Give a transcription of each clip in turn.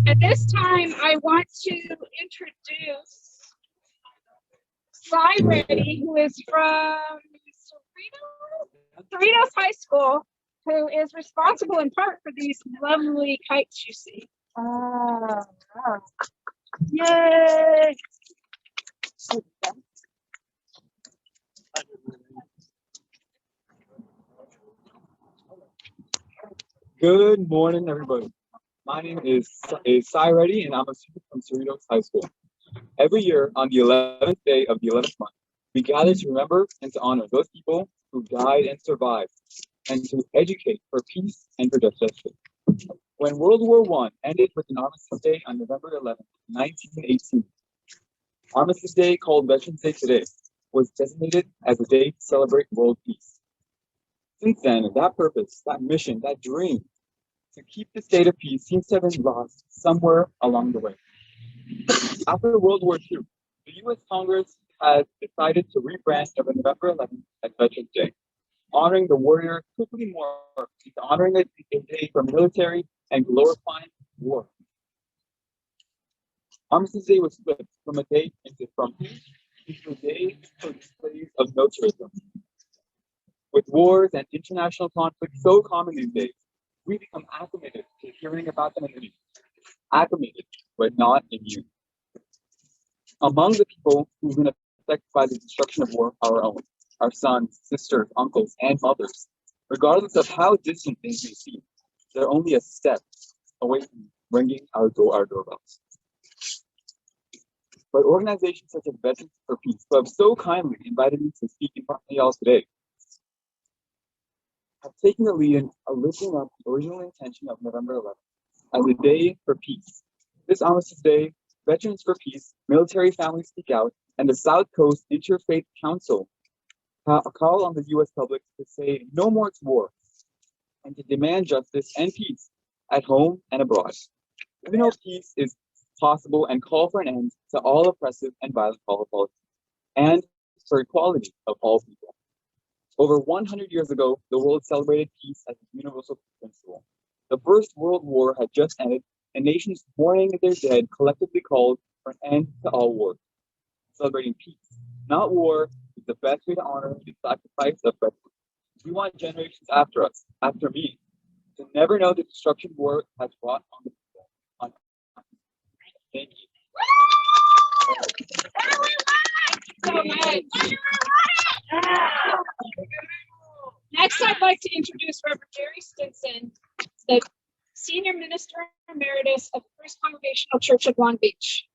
At this time, I want to introduce Cy Reddy, who is from Cerritos High School, who is responsible in part for these lovely kites you see. Yay! Good morning, everybody. My name is Cy Reddy, and I'm a student from Cerritos High School. Every year, on the 11th day of the 11th month, we gather to remember and to honor those people who died and survived, and to educate for peace and for justice. When World War I ended with an Armistice Day on November 11, 1918, Armistice Day, called Veterans Day today, was designated as a day to celebrate world peace. Since then, that purpose, that mission, that dream to keep the state of peace seems to have been lost somewhere along the way. After World War II, the U.S. Congress has decided to rebrand November 11th as Veterans Day, honoring the warrior quickly more into honoring a day for military and glorifying war. Armistice Day was flipped from a day from peace into a day for displays of militarism. With wars and international conflicts so common these days, we become acclimated to hearing about them in the news. Acclimated, but not immune. Among the people who've been affected by the destruction of war are our sons, sisters, uncles, and mothers. Regardless of how distant things may seem, they're only a step away from ringing our doorbells. But organizations such as Veterans for Peace, who have so kindly invited me to speak in front of y'all today, have taken the lead in lifting up the original intention of November 11th as a day for peace. This Armistice Day, Veterans for Peace, Military Families Speak Out, and the South Coast Interfaith Council call on the U.S. public to say no more to war and to demand justice and peace at home and abroad. Even though peace is possible, and call for an end to all oppressive and violent policies and for equality of all people. Over 100 years ago, the world celebrated peace as a universal principle. The First World War had just ended, and nations mourning their dead collectively called for an end to all wars. Celebrating peace, not war, is the best way to honor the sacrifice of veterans. We want generations after us, after me, to never know the destruction war has brought on the people. Thank you. Next, I'd like to introduce Reverend Jerry Stinson, the Senior Minister Emeritus of the First Congregational Church of Long Beach.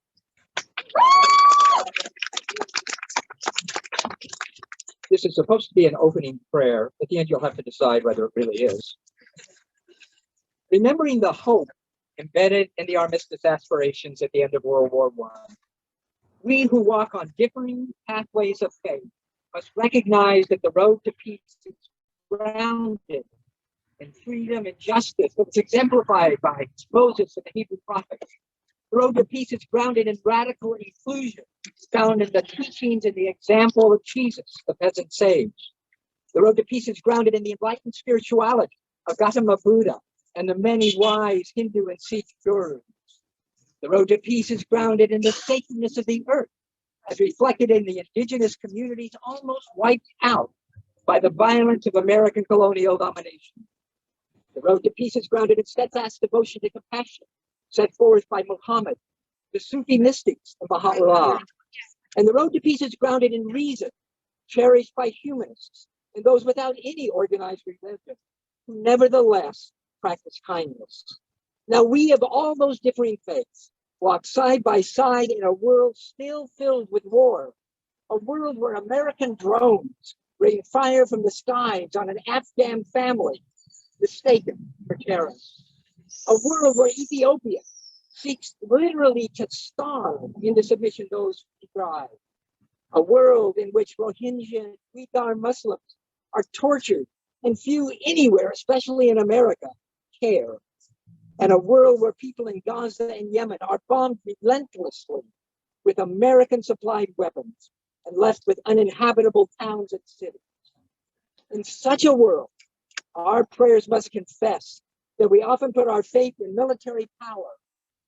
This is supposed to be an opening prayer. At the end, you'll have to decide whether it really is. Remembering the hope embedded in the armistice aspirations at the end of World War I, we who walk on differing pathways of faith must recognize that the road to peace is grounded in freedom and justice that was exemplified by Moses and the Hebrew prophets. The road to peace is grounded in radical inclusion, found in the teachings and the example of Jesus, the peasant sage. The road to peace is grounded in the enlightened spirituality of Gautama Buddha and the many wise Hindu and Sikh gurus. The road to peace is grounded in the sacredness of the earth, as reflected in the indigenous communities almost wiped out by the violence of American colonial domination. The road to peace is grounded in steadfast devotion to compassion, set forth by Muhammad, the Sufi mystics of Baha'u'llah. And the road to peace is grounded in reason, cherished by humanists and those without any organized religion, who nevertheless practice kindness. Now, we of all those differing faiths walk side by side in a world still filled with war, a world where American drones rain fire from the skies on an Afghan family mistaken for terrorists, a world where Ethiopia seeks literally to starve into submission those who thrive, a world in which Rohingya and Uyghur Muslims are tortured and few anywhere, especially in America, care, and a world where people in Gaza and Yemen are bombed relentlessly with American-supplied weapons and left with uninhabitable towns and cities. In such a world, our prayers must confess that we often put our faith in military power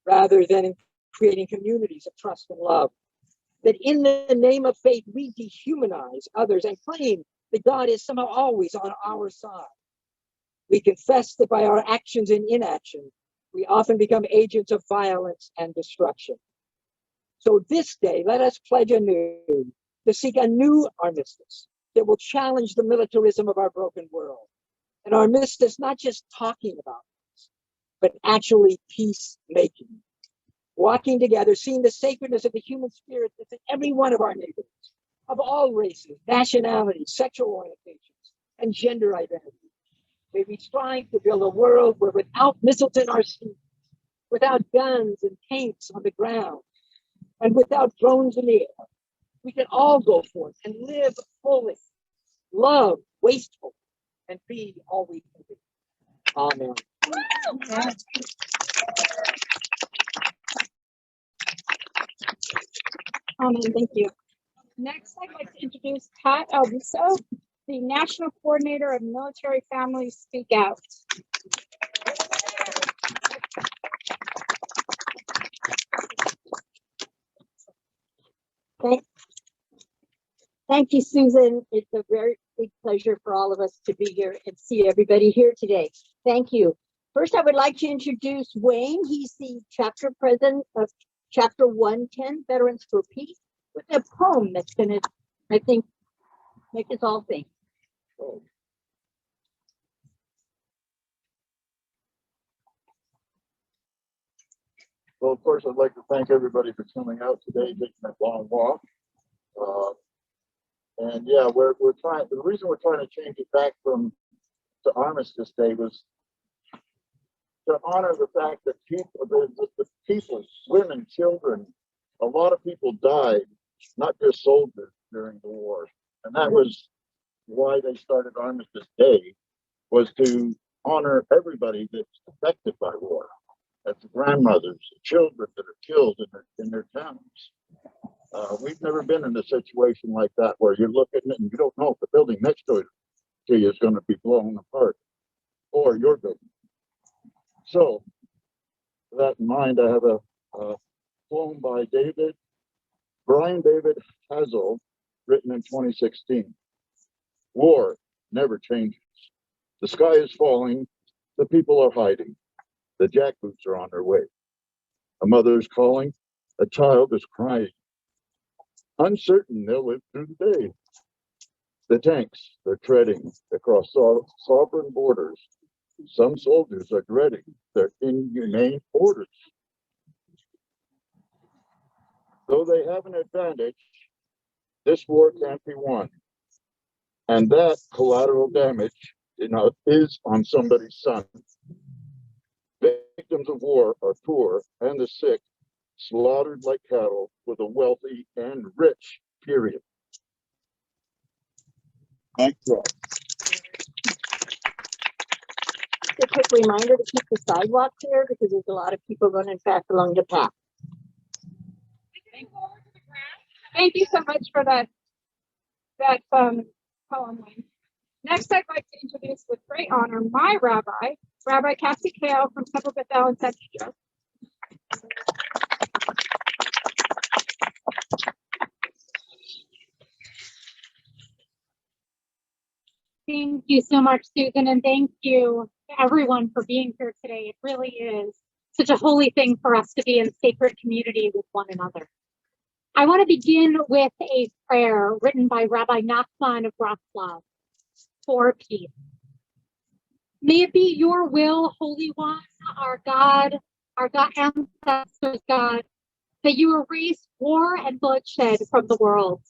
rather than in creating communities of trust and love. That in the name of faith, we dehumanize others and claim that God is somehow always on our side. We confess that by our actions and inaction, we often become agents of violence and destruction. So this day, let us pledge anew to seek a new armistice that will challenge the militarism of our broken world. An armistice not just talking about peace, but actually peacemaking. Walking together, seeing the sacredness of the human spirit that's in every one of our neighborhoods, of all races, nationalities, sexual orientations, and gender identity. May we strive to build a world where without missiles in our streets, without guns and tanks on the ground, and without drones in the air, we can all go forth and live fully, love wastefully, and be all we can be. Amen. Amen. Thank you. Next, I'd like to introduce Pat Albuso, the National Coordinator of Military Families Speak Out. Thank you, Susan. It's a very big pleasure for all of us to be here and see everybody here today. Thank you. First, I would like to introduce Wayne. He's the chapter president of Chapter 110, Veterans for Peace, with a poem that's going to, I think, make us all think. Well, of course, I'd like to thank everybody for coming out today, taking that long walk. And yeah, we're trying. The reason we're trying to change it back from to Armistice Day was to honor the fact that the people, women, children, a lot of people died, not just soldiers during the war, and that was why they started Armistice Day, was to honor everybody that's affected by war. That's the grandmothers, the children that are killed in their towns. We've never been in a situation like that where you're looking and you don't know if the building next to you is going to be blown apart or your building. So, with that in mind, I have a poem by Brian David Hazel, written in 2016. War never changes. The sky is falling. The people are hiding. The jackboots are on their way. A mother is calling. A child is crying. Uncertain they'll live through the day. The tanks, they're treading across sovereign borders. Some soldiers are dreading their inhumane orders. Though they have an advantage, this war can't be won. And that collateral damage, is on somebody's son. Victims of war are poor and the sick, slaughtered like cattle with a wealthy and rich, period. Thank you. Just a quick reminder to keep the sidewalk clear because there's a lot of people running fast along the path. Thank you so much for that poem. Wayne. Next, I'd like to introduce with great honor my rabbi, Rabbi Cassie Kale from Temple Bethel in Central. Thank you so much, Susan, and thank you to everyone for being here today. It really is such a holy thing for us to be in sacred community with one another. I want to begin with a prayer written by Rabbi Nachman of Wrocław for peace. May it be your will, Holy One, our God, ancestors' God, that you erase war and bloodshed from the world,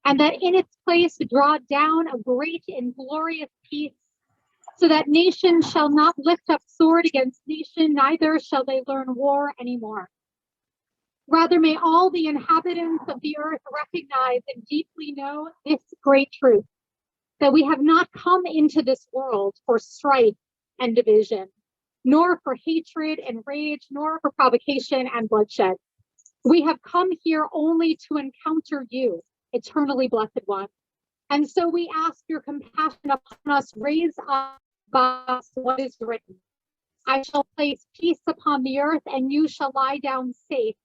and that in its place draw down a great and glorious peace, so that nation shall not lift up sword against nation, neither shall they learn war anymore. Rather, may all the inhabitants of the earth recognize and deeply know this great truth, that we have not come into this world for strife and division, nor for hatred and rage, nor for provocation and bloodshed. We have come here only to encounter you, eternally blessed one. And so we ask your compassion upon us, raise up by us what is written, I shall place peace upon the earth, and you shall lie down safe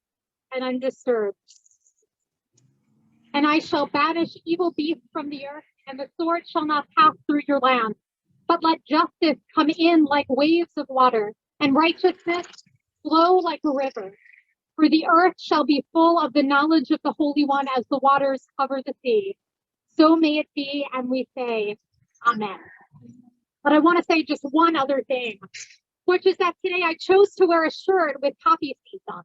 and undisturbed. And I shall banish evil beasts from the earth, and the sword shall not pass through your land. But let justice come in like waves of water, and righteousness flow like a river. For the earth shall be full of the knowledge of the Holy One as the waters cover the sea. So may it be, and we say, Amen. But I want to say just one other thing, which is that today I chose to wear a shirt with poppy seeds on.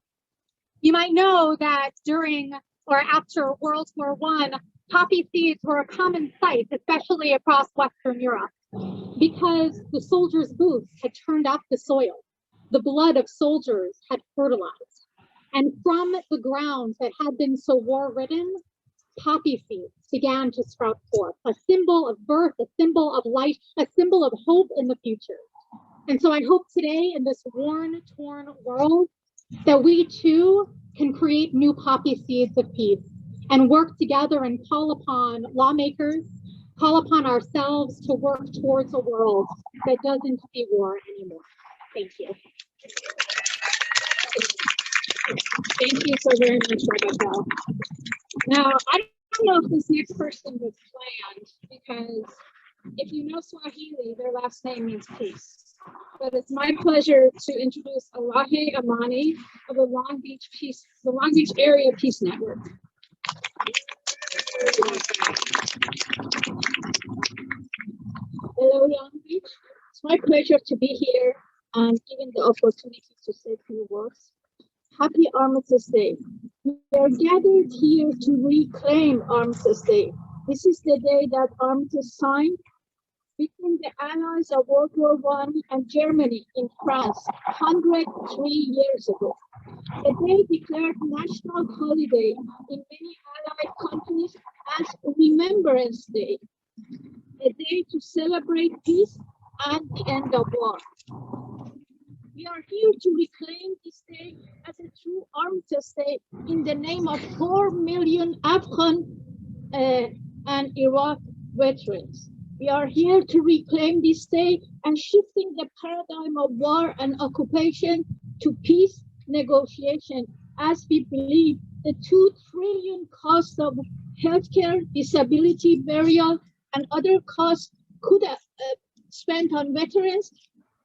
You might know that during or after World War I, poppy seeds were a common sight, especially across Western Europe, because the soldiers' boots had turned up the soil. The blood of soldiers had fertilized. And from the ground that had been so war-ridden, poppy seeds began to sprout forth, a symbol of birth, a symbol of life, a symbol of hope in the future. And so I hope today, in this worn, torn world, that we too can create new poppy seeds of peace and work together and call upon lawmakers, call upon ourselves to work towards a world that doesn't see war anymore. Thank you. Thank you so very much, Rebecca. Now, I don't know if this next person was planned, because if you know Swahili, their last name means peace. But it's my pleasure to introduce Alahe Amani of the Long Beach Area Peace Network. Hello, Long Beach. It's my pleasure to be here and given the opportunity to say a few words. Happy Armistice Day. We are gathered here to reclaim Armistice Day. This is the day that Armistice signed between the Allies of World War I and Germany in France 103 years ago. The day declared national holiday in many Allied countries as Remembrance Day, a day to celebrate peace and the end of war. We are here to reclaim this day as a true Armistice Day in the name of 4 million Afghan and Iraq veterans. We are here to reclaim this day and shifting the paradigm of war and occupation to peace negotiation, as we believe the 2 trillion cost of healthcare, disability, burial, and other costs could have spent on veterans,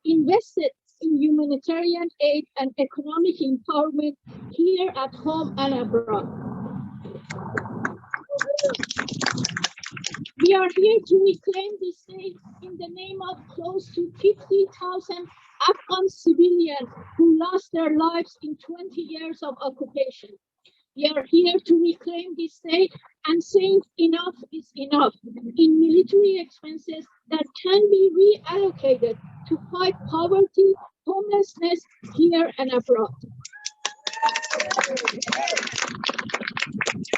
invested in humanitarian aid and economic empowerment here at home and abroad. We are here to reclaim this day in the name of close to 50,000 Afghan civilians who lost their lives in 20 years of occupation. We are here to reclaim this day and saying enough is enough in military expenses that can be reallocated to fight poverty, homelessness here and abroad.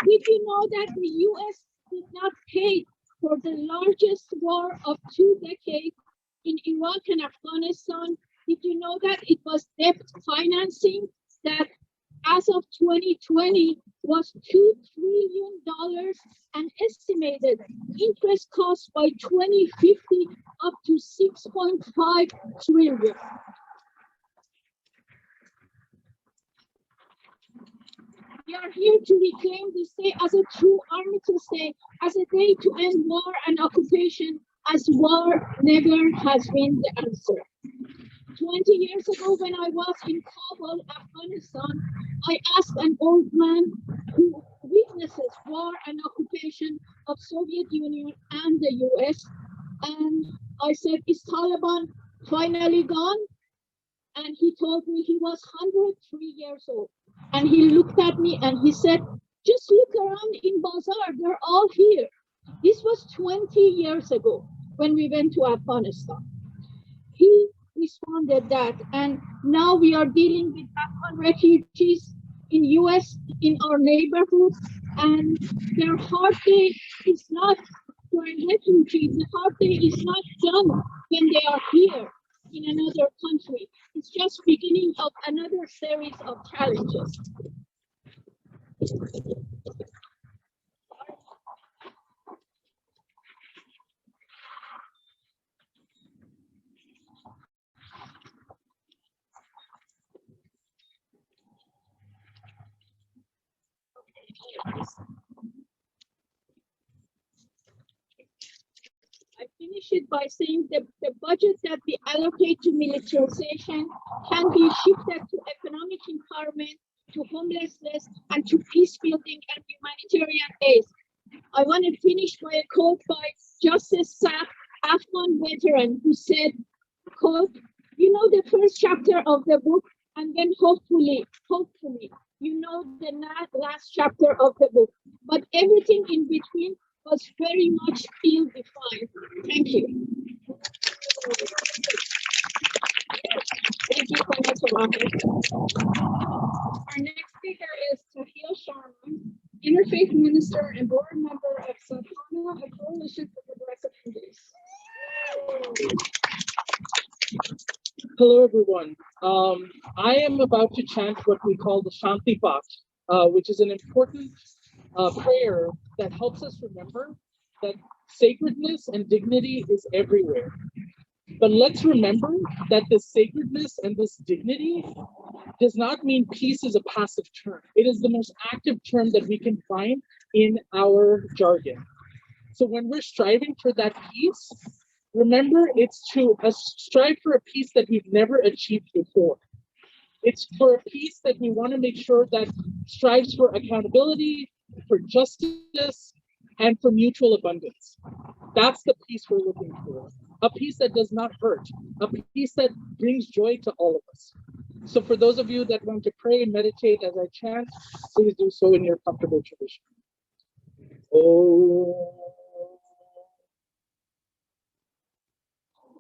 Did you know that the US did not pay for the largest war of 2 decades in Iraq and Afghanistan? Did you know that it was debt financing that as of 2020 was $2 trillion and estimated interest costs by 2050 up to 6.5 trillion. We are here to reclaim this day as a true Armistice Day, as a day to end war and occupation, as war never has been the answer. 20 years ago, when I was in Kabul, Afghanistan, I asked an old man who witnesses war and occupation of Soviet Union and the US, and I said, "Is Taliban finally gone?" And he told me he was 103 years old. And he looked at me and he said, "Just look around in Bazaar, they're all here." This was 20 years ago when we went to Afghanistan. He responded that, and now we are dealing with Afghan refugees in US, in our neighborhood, and their hard day is not, for refugees, the hard day is not done when they are here in another country. It's just beginning of another series of challenges. I finish it by saying that the budget that we allocate to militarization can be shifted to economic empowerment, to homelessness, and to peace building and humanitarian aid. I want to finish by a quote by Justice Sack, Afghan veteran, who said, quote, "You know the first chapter of the book, and then hopefully, you know the last chapter of the book. But everything in between was very much ill-defined." Thank you. Thank you so much, Alana. Our next speaker is Tahil Sharma, Interfaith Minister and Board Member of Sadhana, a coalition for progressive Hindus. Hello, everyone. I am about to chant what we call the Shantibat, which is an important prayer that helps us remember that sacredness and dignity is everywhere. But let's remember that this sacredness and this dignity does not mean peace is a passive term. It is the most active term that we can find in our jargon. So when we're striving for that peace, remember it's to strive for a peace that we've never achieved before. It's for a peace that we want to make sure that strives for accountability, for justice, and for mutual abundance. That's the peace we're looking for. A peace that does not hurt, a peace that brings joy to all of us. So for those of you that want to pray and meditate as I chant, please do so in your comfortable tradition. Oh.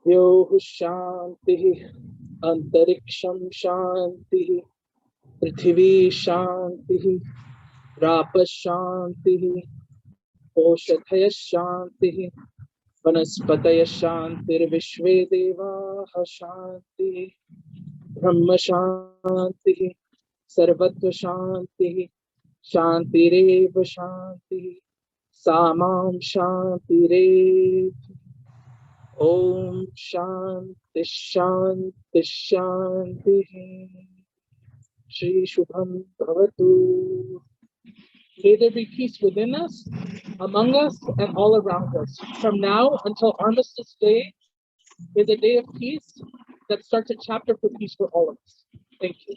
Yo Shanti, Antariksham Shanti, Prithvi Shanti, Rapa Shanti, Oshathaya Shanti, Vanaspataya Shanti, Vishve Deva Shanti, Brahma Shanti, Sarvatva Shanti, Shanti Reva Shanti, Samam Shanti Reva. Om Shanti Shanti Shanti. Shri Shubham Bhavatu. May there be peace within us, among us, and all around us. From now until Armistice Day is a day of peace that starts a chapter for peace for all of us. Thank you.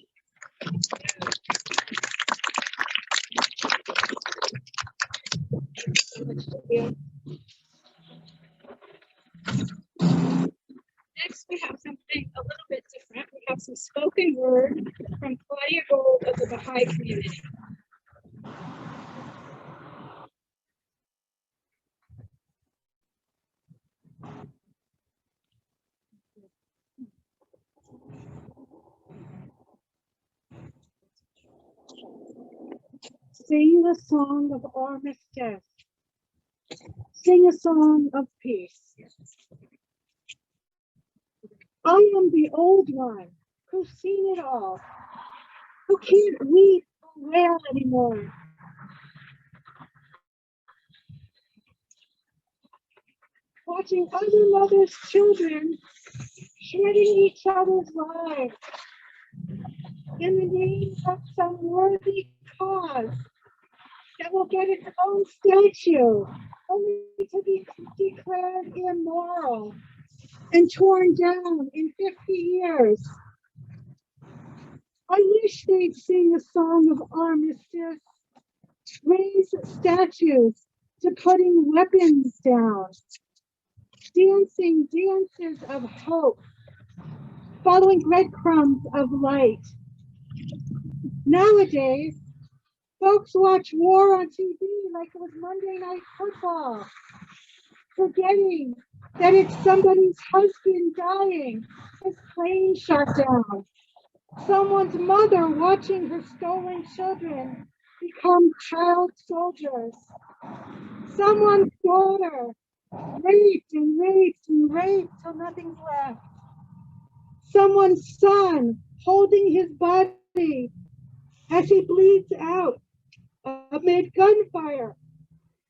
Next, we have something a little bit different. We have some spoken word from Claudia Gold of the Baha'i community. Sing a song of armistice. Sing a song of peace. I am the old one who's seen it all, who can't weep or wail anymore. Watching other mothers' children shredding each other's lives in the name of some worthy cause that will get its own statue, only to be declared immoral and torn down in 50 years. I wish they'd sing a song of armistice, raise statues to putting weapons down, dancing dances of hope, following breadcrumbs of light. Nowadays, folks watch war on TV like it was Monday Night Football, forgetting that it's somebody's husband dying, his plane shot down, someone's mother watching her stolen children become child soldiers, someone's daughter raped and raped and raped till nothing's left, someone's son holding his body as he bleeds out amid gunfire.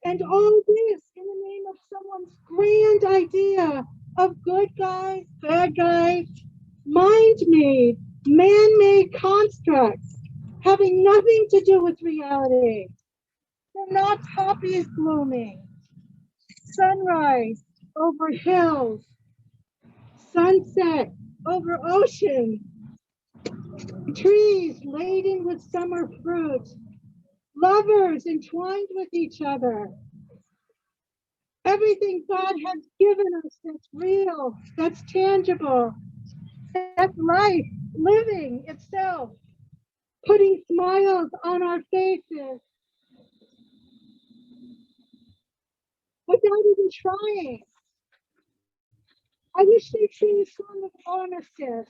And all this in the name of someone's grand idea of good guys, bad guys, mind-made, man-made constructs having nothing to do with reality. They're not poppies blooming. Sunrise over hills. Sunset over ocean. Trees laden with summer fruit. Lovers entwined with each other. Everything God has given us that's real, that's tangible, that's life, living itself, putting smiles on our faces without even trying. I wish they'd sing a song of armistice,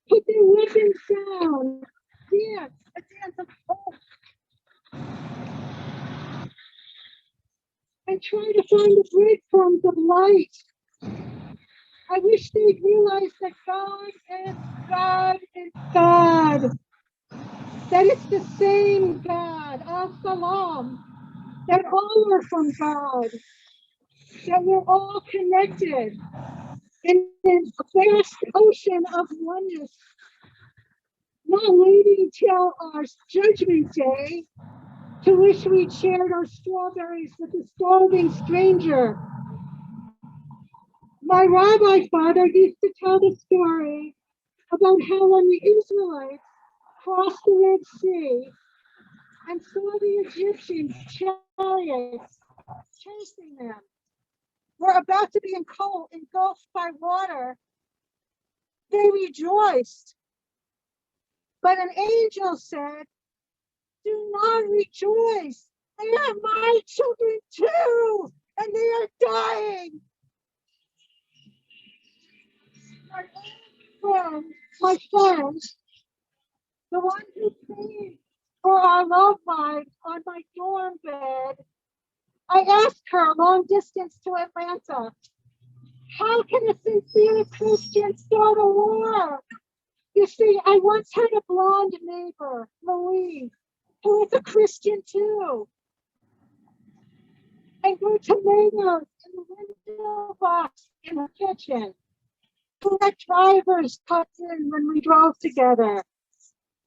put their weapons down, dance, a dance of hope, and try to find the breadcrumbs of light. I wish they'd realize that God is God is God. That it's the same God, Al-Salam, that all are from God, that we're all connected in this vast ocean of oneness, not waiting till our judgment day to wish we'd shared our strawberries with a starving stranger. My rabbi father used to tell the story about how when the Israelites crossed the Red Sea and saw the Egyptians chariots chasing them, were about to be engulfed by water, they rejoiced. But an angel said, "Do not rejoice. They are my children too, and they are dying." My friend, the one who prayed for our loved ones on my dorm bed, I asked her long distance to Atlanta, how can a sincere Christian start a war? You see, I once had a blonde neighbor, Louise, who was a Christian too, and grew tomatoes in the window box in the kitchen, who let drivers cut in when we drove together,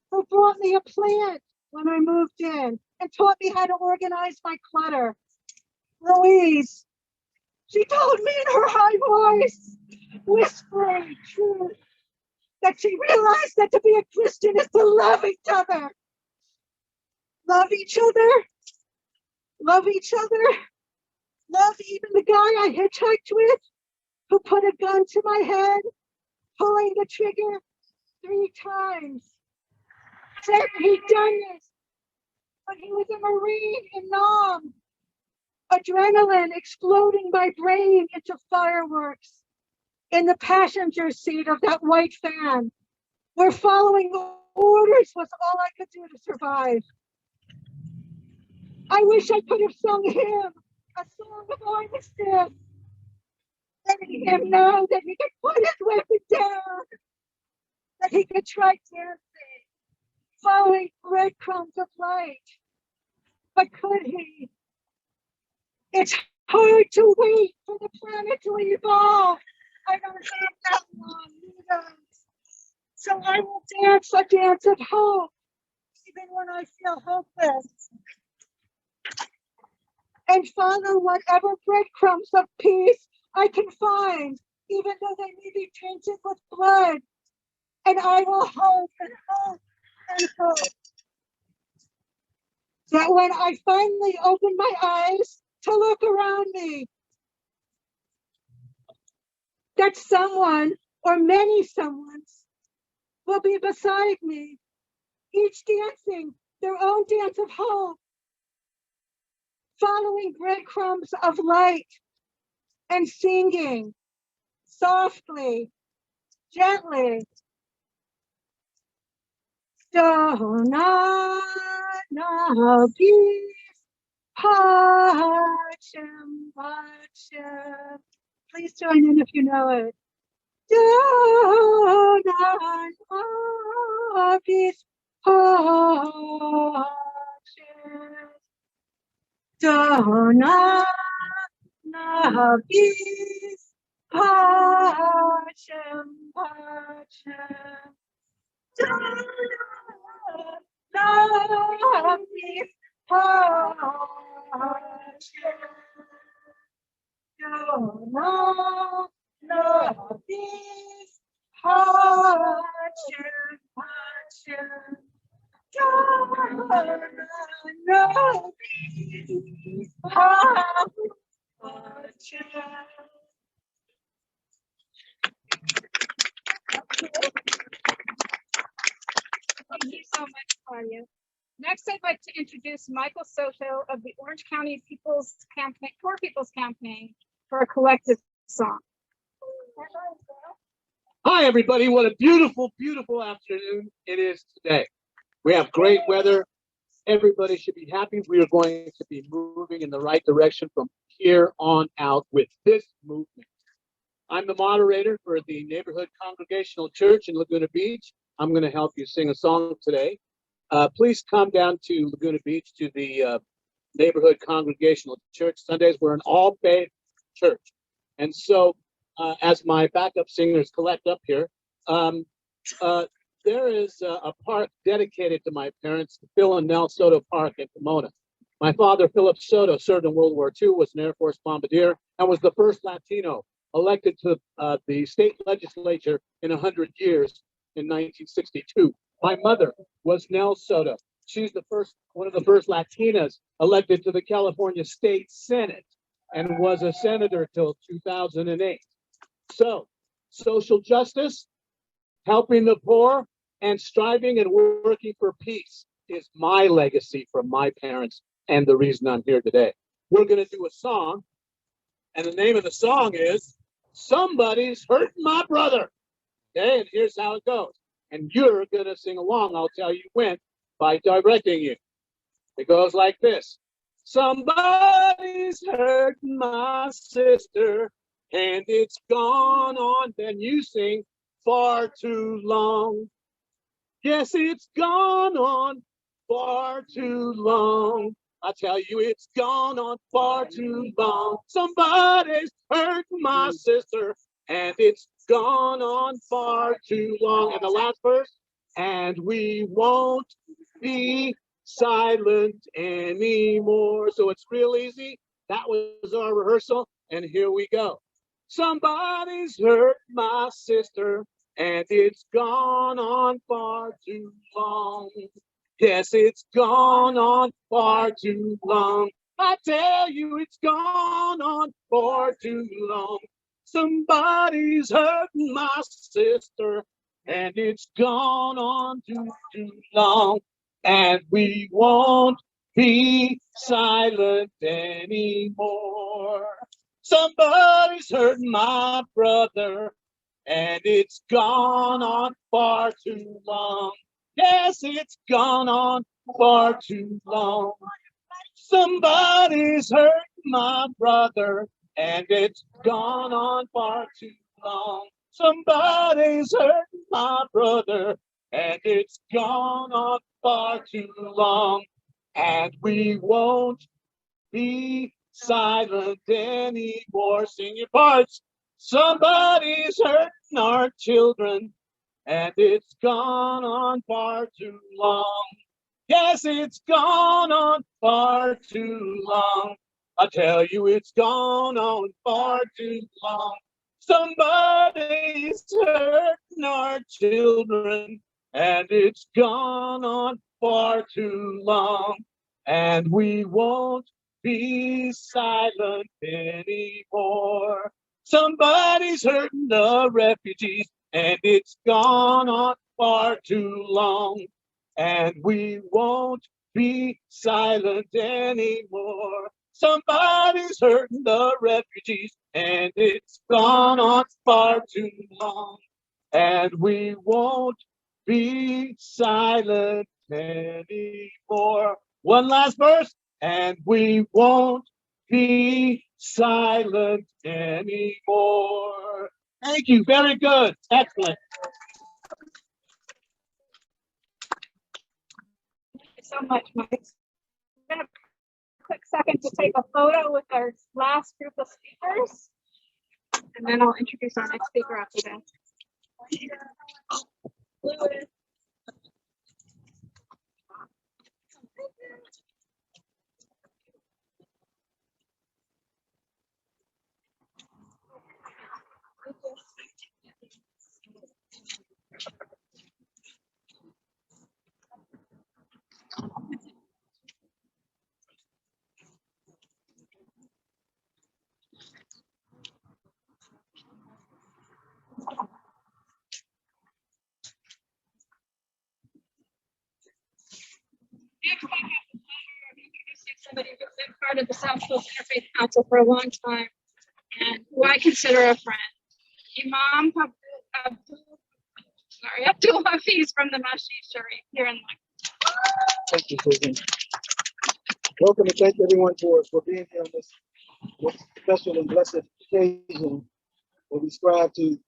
who brought me a plant when I moved in and taught me how to organize my clutter. Louise, she told me in her high voice, whispering truth, that she realized that to be a Christian is to love each other. Love each other, love each other, love even the guy I hitchhiked with, who put a gun to my head, pulling the trigger 3 times. Said he'd done this, but he was a Marine in Nam. Adrenaline exploding my brain into fireworks in the passenger seat of that white van, where following orders was all I could do to survive. I wish I could have sung him a song of armistice, letting him know that he could put his weapon down, that he could try dancing, following breadcrumbs of light. But could he? It's hard to wait for the planet to evolve. I don't have that long either. So I will dance a dance of hope, even when I feel hopeless, and follow whatever breadcrumbs of peace I can find, even though they may be tainted with blood. And I will hope and hope and hope that when I finally open my eyes to look around me, that someone or many someones will be beside me, each dancing their own dance of hope, following breadcrumbs of light and singing softly, gently. Donut Nabi Hashem Hashem. Please join in if you know it. Donut Nabi Hashem. Donut Nabi Hashem Hashem. Donut Nabi Hashem. No, no, no, peace, hardship, hardship. No, no, peace, hardship. Thank you so much, Claudia. Next, I'd like to introduce Michael Soto of the Orange County People's Campaign, Poor People's Campaign, for a collective song. Hi, everybody. What a beautiful, beautiful afternoon it is today. We have great weather. Everybody should be happy. We are going to be moving in the right direction from here on out with this movement. I'm the moderator for the Neighborhood Congregational Church in Laguna Beach. I'm going to help you sing a song today. Please come down to Laguna Beach to the Neighborhood Congregational Church. Sundays, we're an all-faith church. And so, as my backup singers collect up here, there is a park dedicated to my parents, the Phil and Nell Soto Park in Pomona. My father, Philip Soto, served in World War II, was an Air Force bombardier, and was the first Latino elected to the state legislature in 100 years in 1962. My mother was Nell Soto. She's one of the first Latinas elected to the California State Senate and was a senator till 2008. So, social justice, helping the poor, and striving and working for peace is my legacy from my parents and the reason I'm here today. We're going to do a song, and the name of the song is Somebody's Hurting My Brother. Okay, and here's how it goes. And you're going to sing along. I'll tell you when by directing you. It goes like this. Somebody's hurting my sister, and it's gone on. Then you sing far too long. Yes, it's gone on far too long. I tell you, it's gone on far too long. Somebody's hurting my sister, and it's gone on far too long. And the last verse, and we won't be silent anymore. So it's real easy. That was our rehearsal, and here we go. Somebody's hurt my sister, and it's gone on far too long. Yes, it's gone on far too long. I tell you, it's gone on far too long. Somebody's hurting my sister, and it's gone on too long. And we won't be silent anymore. Somebody's hurting my brother, and it's gone on far too long. Yes, it's gone on far too long. Somebody's hurt my brother, and it's gone on far too long. Somebody's hurt my brother, and it's gone on far too long. And we won't be silent anymore. Sing your parts. Somebody's hurting our children, and it's gone on far too long. Yes, it's gone on far too long. I tell you, it's gone on far too long. Somebody's hurting our children, and it's gone on far too long. And we won't be silent anymore. Somebody's hurting the refugees, and it's gone on far too long. And we won't be silent anymore. Somebody's hurting the refugees, and it's gone on far too long. And we won't be silent anymore. One last verse. And we won't be silent anymore. Thank you. Very good. Excellent. Thank you so much, Mike. We're gonna a quick second to take a photo with our last group of speakers, and then I'll introduce our next speaker after that. Next, I have the pleasure of introducing somebody who's been part of the South Coast Interfaith Council for a long time and who I consider a friend. Imam Abdul Hafiz from the Masjid Sharif here in Thank you, Susan. Welcome and thank everyone for being here on this special and blessed occasion where we strive to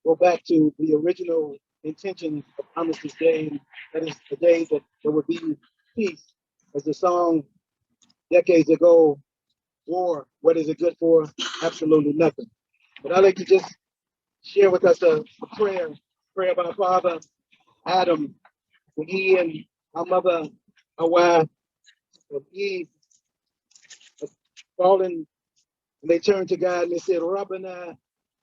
go back to the original intention of Armistice Day, and that is the day that there would be peace. As the song decades ago, war, what is it good for? Absolutely nothing. But I'd like to just share with us a prayer of our father, Adam, when he and our mother, Hawa, of Eve, had fallen, and they turned to God and they said, Rabbana,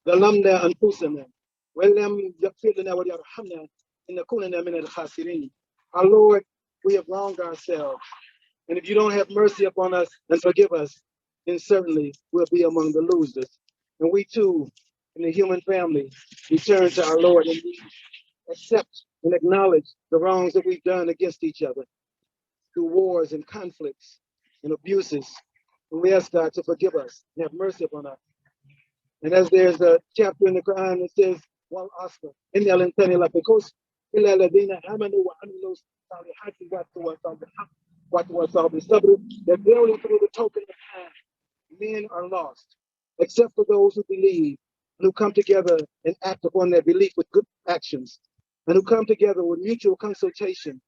ظلمنا أنفسنا ولم يغفر لنا ويرحمنا إن كنا من الخاسرين. Our Lord, we have wronged ourselves. And if you don't have mercy upon us and forgive us, then certainly we'll be among the losers. And we too, in the human family, we turn to our Lord and we accept and acknowledge the wrongs that we've done against each other through wars and conflicts and abuses. And we ask God to forgive us and have mercy upon us. And as there's a chapter in the Quran that says, Wal Asr, in the Al-Insani Lafikosh, illa ladina amanu wa amilu salihati wa tawasaw bis-sabr, that verily through the token of time, men are lost, except for those who believe and who come together and act upon their belief with good actions, and who come together with mutual consultation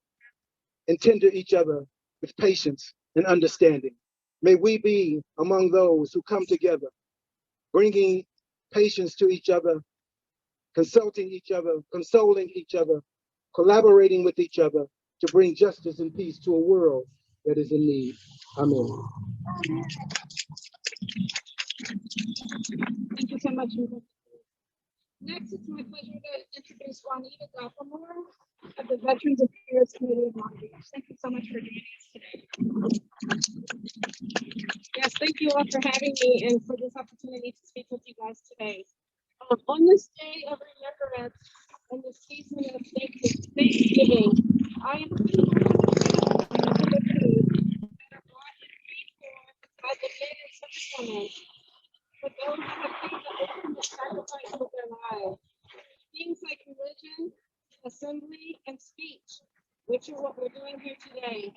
and tender each other with patience and understanding. May we be among those who come together, bringing patience to each other, consulting each other, consoling each other, collaborating with each other to bring justice and peace to a world that is in need. Amen. Thank you so much. Next, it's my pleasure to introduce Juanita Doppelmore of the Veterans Affairs Committee of Long Beach. Thank you so much for joining us today. Yes, thank you all for having me and for this opportunity to speak with you guys today. On this day of remembrance and this season of Thanksgiving, I am by the men and servicewomen, for those who have paid the ultimate sacrifice of their lives. Things like religion, assembly, and speech, which are what we're doing here today.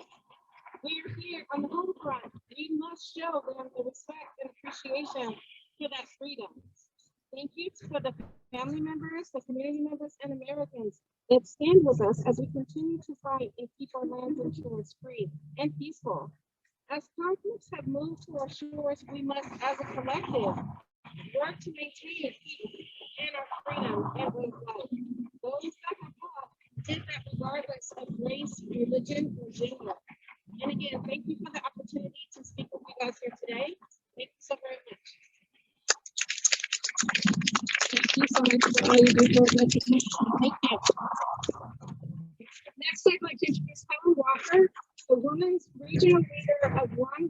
We are here on the home front. We must show them the respect and appreciation for that freedom. Thank you for the family members, the community members, and Americans that stand with us as we continue to fight and keep our lands and shores free and peaceful. As conflicts have moved to our shores, we must, as a collective, work to maintain peace and our freedom and way of life. Those that have fought did that regardless of race, religion, or gender. And again, thank you for the opportunity to speak with you guys here today. Thank you so very much. Thank you so much for all you do for recognition. Thank you. Next, I'd like to introduce Helen Walker, the Women's Regional Leader of Long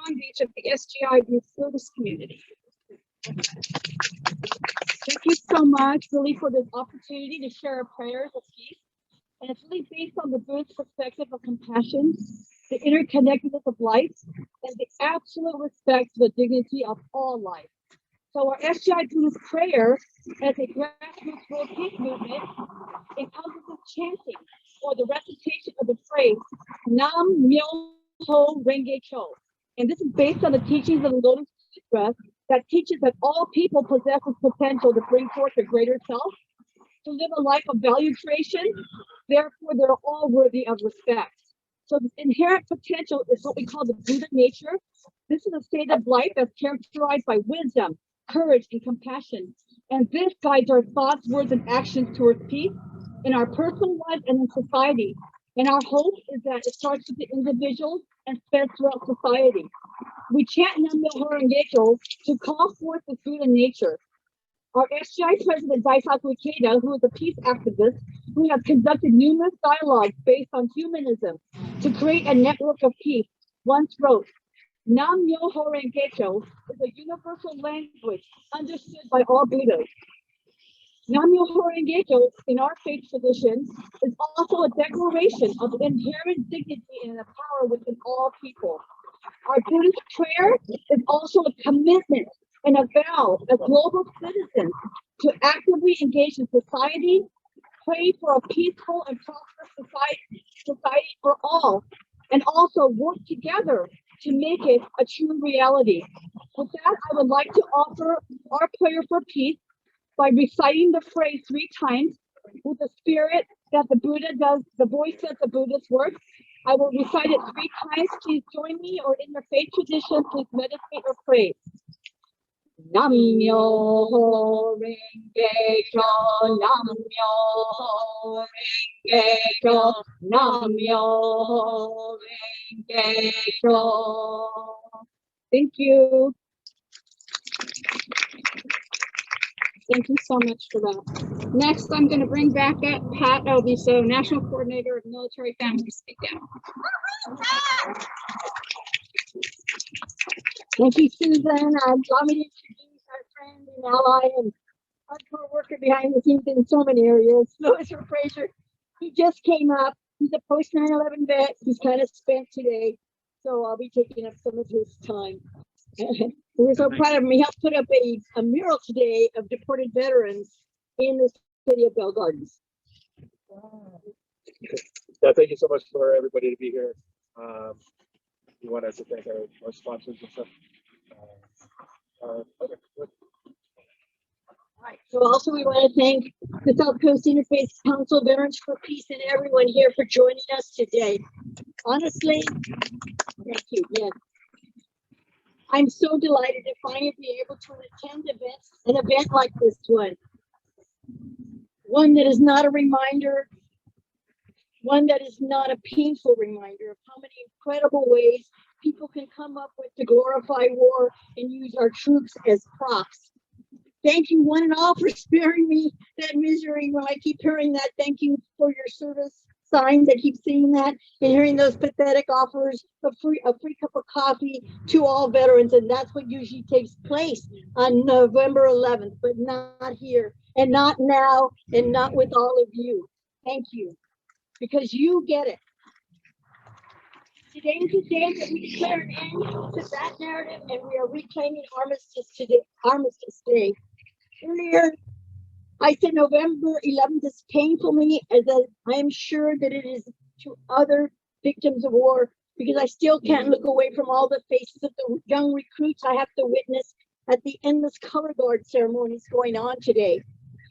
Beach of the SGI Youth Service Community. Thank you so much, really, for this opportunity to share our prayers of peace. And it's really based on the Buddhist perspective of compassion, the interconnectedness of life, and the absolute respect for the dignity of all life. So our SGI Buddhist prayer as a grassroots world peace movement encompasses chanting or the recitation of the phrase Nam Myoho Renge Kyo. And this is based on the teachings of the Lotus Sutra that teaches that all people possess the potential to bring forth a greater self, to live a life of value creation. Therefore, they're all worthy of respect. So the inherent potential is what we call the Buddha nature. This is a state of life that's characterized by wisdom, courage, and compassion. And this guides our thoughts, words, and actions towards peace in our personal life and in society. And our hope is that it starts with the individual and spreads throughout society. We chant Nam Myoho Renge Kyo to call forth the Buddha nature. Our SGI president, Daisaku Ikeda, who is a peace activist, who has conducted numerous dialogues based on humanism to create a network of peace, once wrote, Nam Myoho Renge Kyo is a universal language understood by all Buddhas. Nam-myoho Renge Kyo in our faith tradition is also a declaration of inherent dignity and the power within all people. Our Buddhist prayer is also a commitment and a vow as global citizens to actively engage in society, pray for a peaceful and prosperous society for all, and also work together to make it a true reality. With that, I would like to offer our prayer for peace by reciting the phrase 3 times with the spirit that the Buddha does, the voice that the Buddhist works. I will recite it 3 times. Please join me, or in your faith tradition, please meditate or pray. Nam-myoho Renge Kyo, Nam-myoho Renge Kyo, Nam-myoho Renge Kyo. Thank you. Thank you so much for that. Next, I'm going to bring back up Pat Albuso, National Coordinator of Military Families Speak Out. Thank you, Susan. Allow me to introduce our friend and ally and hardcore worker behind the scenes in so many areas, Louis Fraser. He just came up. He's a post 9/11 vet. He's kind of spent today, so I'll be taking up some of his time. We're so proud of him. He helped put up a mural today of deported veterans in the city of Bell Gardens. Yeah, thank you so much for everybody to be here. We want to thank our sponsors and stuff. Okay, good. Right. So also we want to thank the South Coast Interfaith Council, Veterans for Peace, and everyone here for joining us today. Honestly, thank you. Yes. I'm so delighted to finally be able to attend an event like this one that is not a reminder, one that is not a painful reminder of how many incredible ways people can come up with to glorify war and use our troops as props. Thank you one and all for sparing me that misery when I keep hearing that. Thank you for your service signs. I keep seeing that and hearing those pathetic offers of a free cup of coffee to all veterans. And that's what usually takes place on November 11th, but not here and not now and not with all of you. Thank you, because you get it. Today is the day that we declare an end to that narrative, and we are reclaiming Armistice Day. Earlier, I said November 11th is painful for me, as I am sure that it is to other victims of war, because I still can't look away from all the faces of the young recruits I have to witness at the endless color guard ceremonies going on today.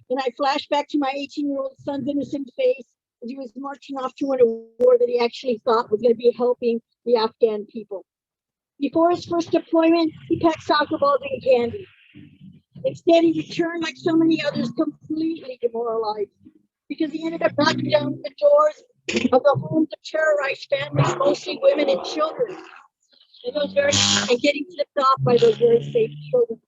And I flash back to my 18-year-old son's innocent face as he was marching off to win a war that he actually thought was going to be helping the Afghan people. Before his first deployment, he packed soccer balls and candy. Instead, he returned like so many others, completely demoralized, because he ended up knocking down the doors of the homes of terrorized families, mostly women and children, and getting flipped off by those very safe children.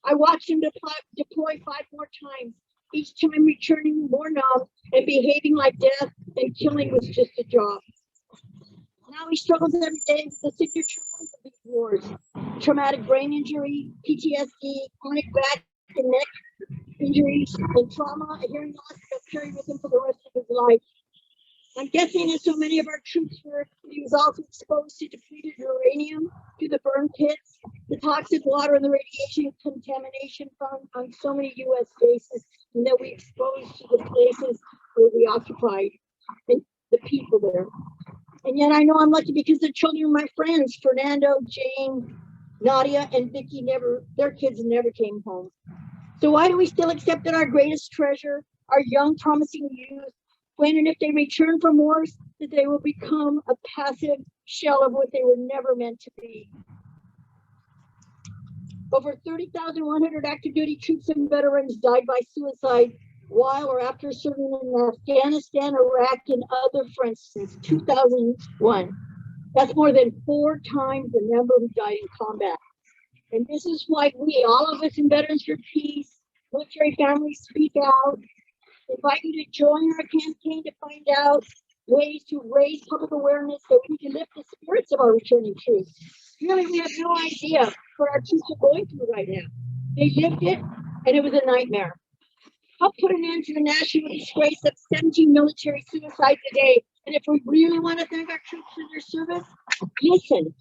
I watched him deploy 5 more times, each time returning more numb and behaving like death and killing was just a job. Now he struggles every day with the signature of these wars: traumatic brain injury, PTSD, chronic back and neck injuries, and trauma, a hearing loss that carry with him for the rest of his life. I'm guessing, as so many of our troops were, he was also exposed to depleted uranium, to the burn pits, the toxic water, and the radiation contamination found on so many U.S. bases, and that we exposed to the places where we occupied and the people there. And yet I know I'm lucky, because the children of my friends, Fernando, Jane, Nadia, and Vicky, their kids never came home. So why do we still accept that our greatest treasure, our young, promising youth, when and if they return from wars, that they will become a passive shell of what they were never meant to be? Over 30,100 active duty troops and veterans died by suicide while or after serving in Afghanistan, Iraq, and other fronts since 2001. That's more than 4 times the number who died in combat. And this is why we, all of us in Veterans for Peace, Military Families Speak Out, invite you to join our campaign to find out ways to raise public awareness so we can lift the spirits of our returning troops. Really, we have no idea what our troops are going through right now. They lived it, and it was a nightmare. help put an end to the national disgrace of 17 military suicides a day. And if we really want to thank our troops for their service, listen,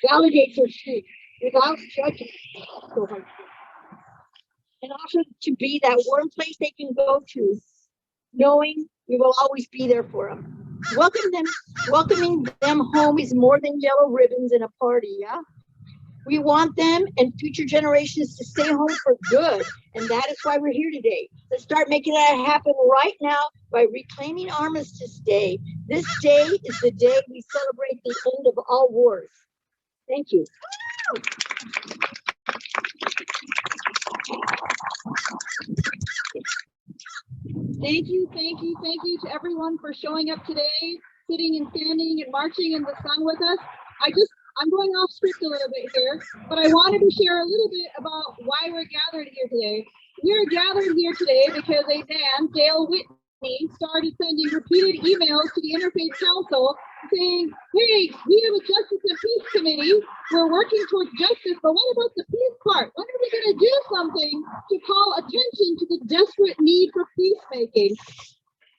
validate their truth without judgment. And also to be that warm place they can go to, knowing we will always be there for them. Welcoming them home is more than yellow ribbons and a party, yeah? We want them and future generations to stay home for good. And that is why we're here today. Let's start making that happen right now by reclaiming Armistice Day. This day is the day we celebrate the end of all wars. Thank you. Thank you, thank you, thank you to everyone for showing up today, sitting and standing and marching in the sun with us. I'm going off script a little bit here, but I wanted to share a little bit about why we're gathered here today. We're gathered here today because a man, Dale Whitney, started sending repeated emails to the Interfaith Council saying, hey, we have a Justice and Peace Committee. We're working towards justice, but what about the peace part? When are we going to do something to call attention to the desperate need for peacemaking?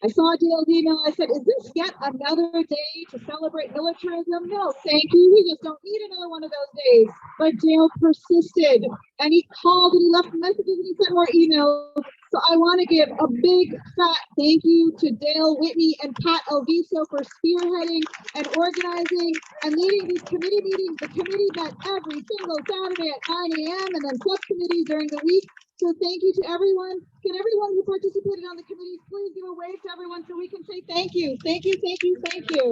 I saw Dale's email. I said, is this yet another day to celebrate militarism? No, thank you. We just don't need another one of those days. But Dale persisted, and he called, and he left messages, and he sent more emails. So I want to give a big fat thank you to Dale Whitney and Pat Albuso for spearheading and organizing and leading these committee meetings. The committee met every single Saturday at 9 a.m. and then subcommittees during the week. So thank you to everyone. Can everyone who participated on the committee please give a wave to everyone so we can say thank you. Thank you, thank you, thank you.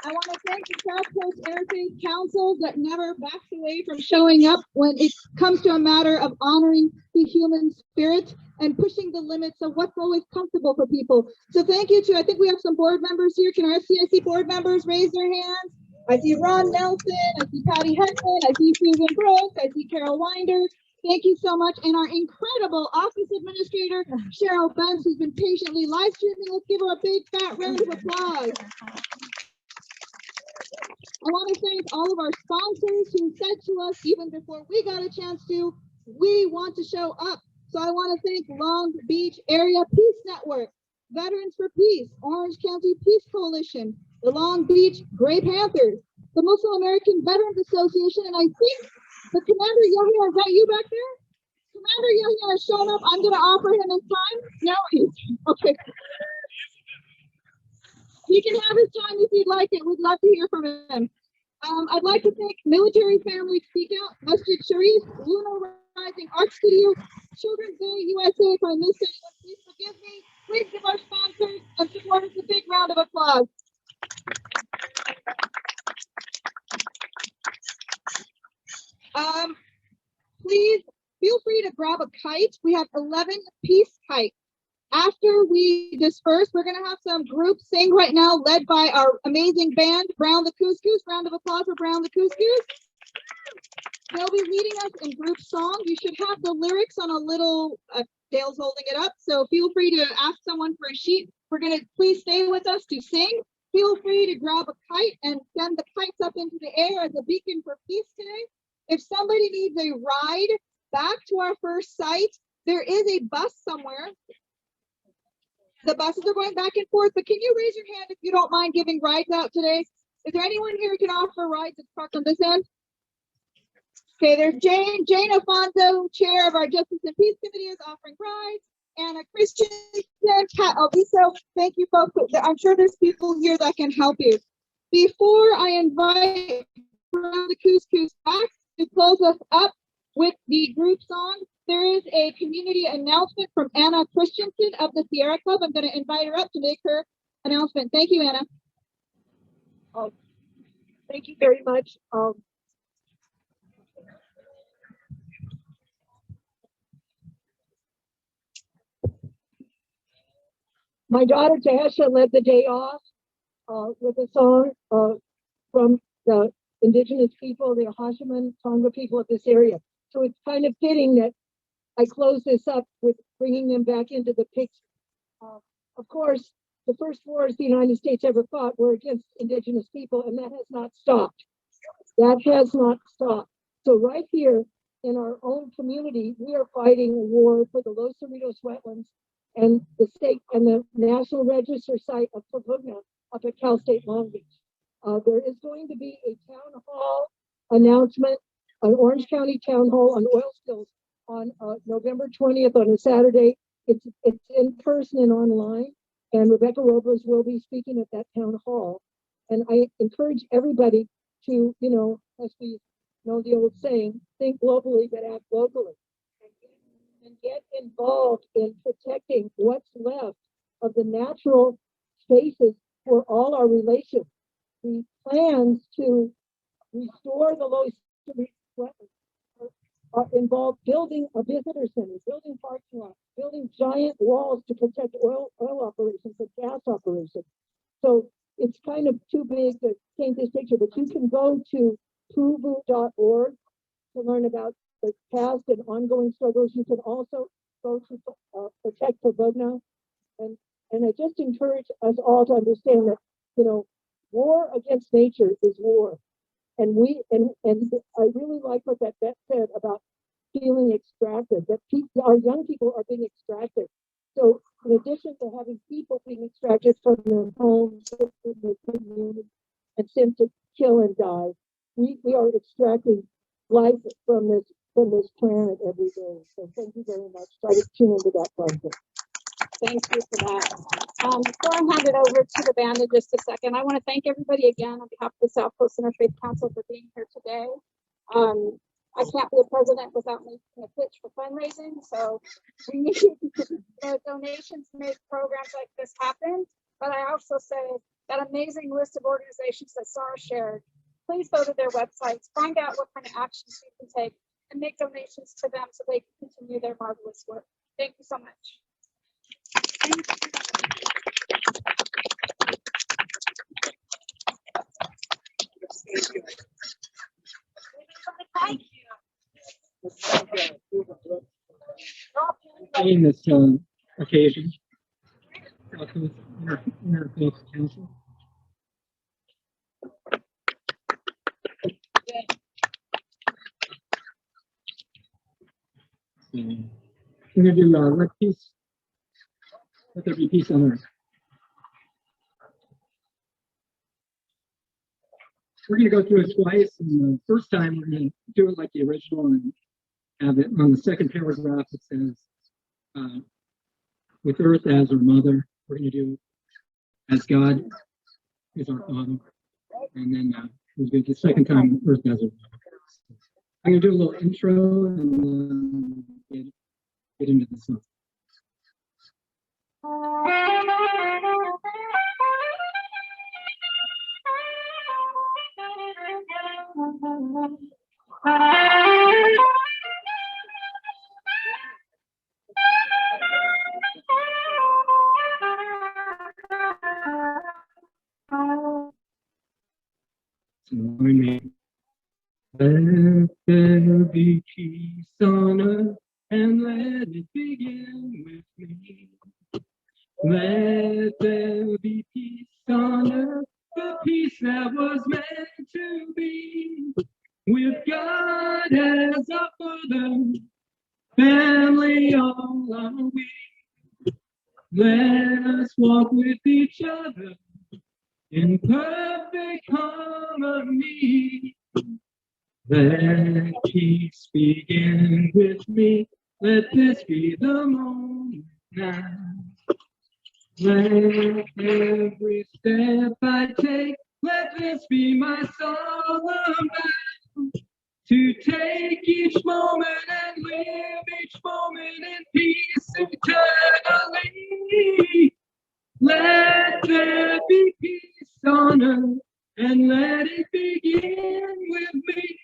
I want to thank the South Coast Interfaith Council that never backs away from showing up when it comes to a matter of honoring the human spirit and pushing the limits of what's always comfortable for people. So thank you to, I think we have some board members here. Can our FCIC board members raise their hands? I see Ron Nelson, I see Patty Hudson, I see Susan Brooks, I see Carol Winder. Thank you so much. And our incredible office administrator, Cheryl Benz, who's been patiently live streaming. Let's give her a big fat round of applause. I want to thank all of our sponsors who said to us, even before we got a chance to, we want to show up. So I want to thank Long Beach Area Peace Network, Veterans for Peace, Orange County Peace Coalition, the Long Beach Gray Panthers, the Muslim American Veterans Association, and I think the Commander Yahya, is that you back there? Commander Yahya has shown up. I'm going to offer him his time. No, okay. He can have his time if you'd like it. We'd love to hear from him. I'd like to thank Military Family Speak Out, Masjid Sharif, Lunar Rising Art Studio, Children's Day USA. If I missed anyone, please forgive me. Please give our sponsors and supporters a big round of applause. Please feel free to grab a kite. We have 11 peace kites. After we disperse, we're going to have some groups sing right now, led by our amazing band, Brown the Couscous. Round of applause for Brown the Couscous. They'll be leading us in group song. You should have the lyrics on a little, Dale's holding it up, so feel free to ask someone for a sheet. We're going to please stay with us to sing. Feel free to grab a kite and send the kites up into the air as a beacon for peace today. If somebody needs a ride back to our first site, there is a bus somewhere. The buses are going back and forth, but can you raise your hand if you don't mind giving rides out today? Is there anyone here who can offer rides that's parked on this end? Okay, there's Jane Afonso, chair of our Justice and Peace Committee, is offering rides. Anna Christensen, Pat Albuso, thank you folks. I'm sure there's people here that can help you. Before I invite the Couscous back to close us up with the group song, there is a community announcement from Anna Christensen of the Sierra Club. I'm going to invite her up to make her announcement. Thank you, Anna. Thank you very much. My daughter Tasha led the day off with a song from the indigenous people, the Hashiman Tonga people of this area. So it's kind of fitting that I close this up with bringing them back into the picture. Of course, the first wars the United States ever fought were against indigenous people, and that has not stopped. That has not stopped. So right here, in our own community, we are fighting a war for the Los Cerritos wetlands and the state and the National Register site of Pavugna up at Cal State Long Beach. There is going to be a town hall announcement, an Orange County town hall on oil spills on November 20th on a Saturday. It's in person and online, and Rebecca Robles will be speaking at that town hall. And I encourage everybody to, you know, as we know the old saying, think globally but act locally, and get involved in protecting what's left of the natural spaces for all our relations. The plans to restore the Los Cerritos involve building a visitor center, building parking lots, building giant walls to protect oil operations and gas operations. So it's kind of too big to paint this picture, but you can go to puvu.org to learn about the past and ongoing struggles. You can also go to Protect Pavugna. And I just encourage us all to understand that, you know, war against nature is war. And I really like what that vet said about feeling extracted, that our young people are being extracted. So in addition to having people being extracted from their homes, from their community, and sent to kill and die, we are extracting life from this planet every day. So thank you very much. Try to tune into that project. Thank you for that. Before I hand it over to the band in just a second, I want to thank everybody again on behalf of the South Coast Interfaith Council for being here today. I can't be a president without making a pitch for fundraising, so we need donations to make programs like this happen. But I also say that amazing list of organizations that Sarah shared, please go to their websites, find out what kind of actions you can take, and make donations to them so they can continue their marvelous work. Thank you so much. Thank you. In this occasion, Interfaith Council. We're going to do let there be peace on earth. We're going to go through it twice, and the first time we're going to do it like the original and have it on the second paragraph. It says, with earth as our mother. We're going to do as God is our Father. And then we'll do the second time, earth as our mother. I'm going to do a little intro and get into the song. Let there be peace on earth, and let it begin with me. Let there be peace on earth, the peace that was meant to be. With God as our Father, family all are we. Let us walk with each other in perfect harmony. Let peace begin with me. Let this be the moment now. Let every step I take, let this be my solemn vow. To take each moment and live each moment in peace eternally. Let there be peace on earth, and let it begin with me.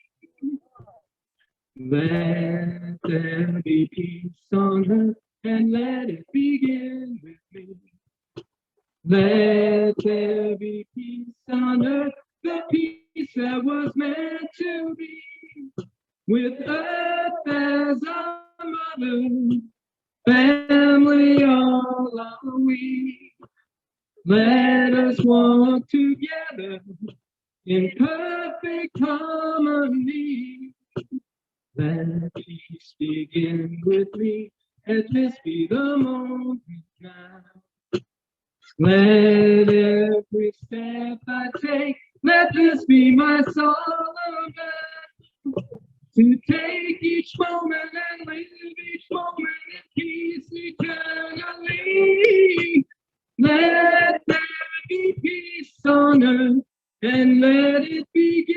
Let there be peace on earth, and let it begin with me. Let there be peace on earth, the peace that was meant to be. With earth as our mother, family all are we. Let us walk together in perfect harmony. Let peace begin with me. Let this be the moment now. Let every step I take, let this be my song to take each moment and live each moment in peace eternally. Let there be peace on earth and let it begin